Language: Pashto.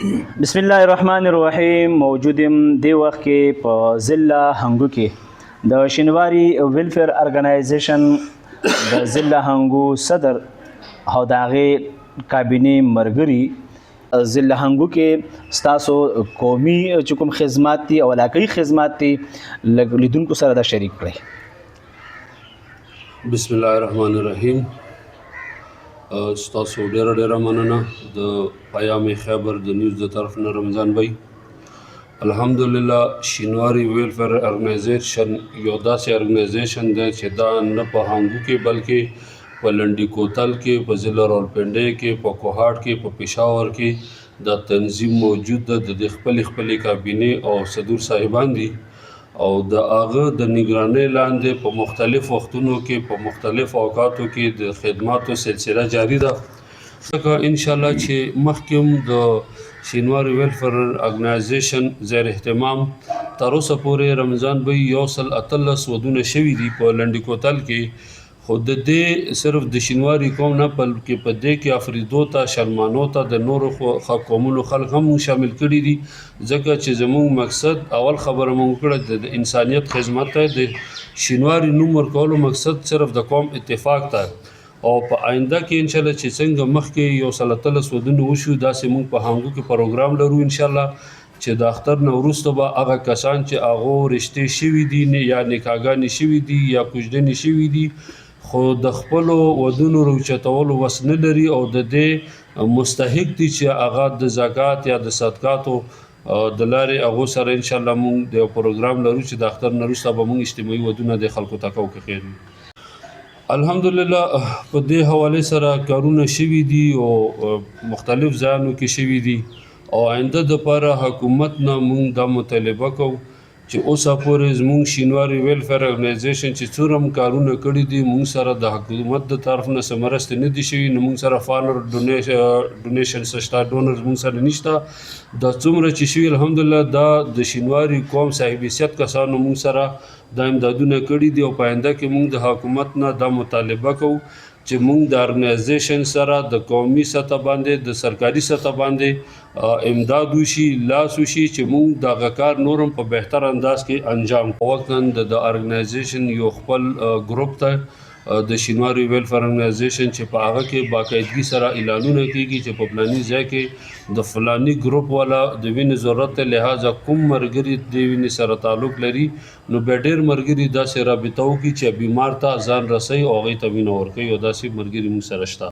بسم الله الرحمن الرحیم. موجودم دی وخت کې په ضلع هنګو کې د شینواري ویلفیر ارګنایزیشن د ضلع هنګو صدر او د هغې کابینې ملګري ضلع هنګو کې ستاسو قومي چې کوم خدمات دي او علاقايي خدمات دي لیدونکو سره دا شریک کړئ. بسم الله الرحمن الرحیم. ستاسو ډیره مننه د پیام خیبر د نیوز د طرف نه رمضان بھائی. الحمدلله شینواري ویلفیر ارګنایزیشن یو داسې ارګنایزیشن دی چې دا نه په هنګو کې بلکې په لنډي کوتل کې، په ضلع راولپنډۍ کې، په کوهاټ کې، په پېښور کې دا تنظیم موجود ده. د خپلې کابینې او صدور صاحبان دي او د هغه د نگرانۍ لاندې په مختلف وختونو کې په مختلف اوقاتو کې د خدماتو سلسله جاری ده. ځکه انشاءالله چې مخکې هم د شینواري ویلفیر ارګنایزیشن زیر اهتمام تر اوسه پورې رمضان بھائی 118 ودونه شوي دي په لنډي کوتل کې. خو د دې صرف د شینواري قوم نه بلکې په دې کې افریدو ته، شلمانو ته، د نورو قومونو خلک هم شامل کړي دي. ځکه چې زموږ مقصد اول خبره مونږ کړه د انسانیت خدمت ته، د شینواري نوم ورکولو مقصد صرف د قوم اتفاق ته. او په آینده کې انشاءالله چې څنګه مخکې 113 ودونه وشو داسې مونږ په هنګو کې پروګرام لرو انشاءالله چې د اختر نه وروسته به هغه کسان چې هغو رشتې شوي دي یا نکاحګانې شوي دي یا کوژدنې شوي دي خو د خپلو ودونو راوچتولو وس نه لري او د دې مستحق دي چې هغه د زکات یا د صدقاتو د لارې هغو سره انشاءالله مونږ د پروګرام لرو چې د اختر نه وروسته به مونږ اجتماعي ودونه د خلکو ته کوو که خیر وي. الحمدلله په دې حوالې سره کارونه شوي دي او مختلف ځایونو کې شوي دي او آینده دپاره حکومت نه مونږ دا مطالبه کوو چې اوسه پورې زموږ شینواري ویلفیر ارګنایزیشن چې څومره هم کارونه کړي دي مونږ سره د حکومت د طرف نه څه مرستې نه دي شوي، نو مونږ سره فانر ډونیشن شته، ډونرز مونږ سره نشته. دا څومره چې شوي الحمدلله دا د شینواري قوم صاحب حیثیت کسانو مونږ سره دا امدادونه کړي دي او په آینده کې مونږ د حکومت نه دا مطالبه کوو چې مونږ د ارګنایزیشن سره د قومي سطح باندې د سرکاري سطح باندې امداد وشي، لاس وشي چې مونږ دغه کار نورم په بهتر انداز کې انجام. وقتاً د ارګنایزیشن یو خپل ګروپ ته د شینواري ویلفیر ارګنایزیشن چې په هغه کې باقاعدګي سره اعلانونه کیږي چې په فلاني ځای کې د فلاني ګروپ والا د وینې ضرورت ته لحاظه کوم مرګري د وینې سره تعلق لري نو بیا ډېر مرګري داسې رابطه وکړي چې بیمار ته ځان رسوي او هغې ته وینه ورکوي او داسې مرګري موږ سره شته.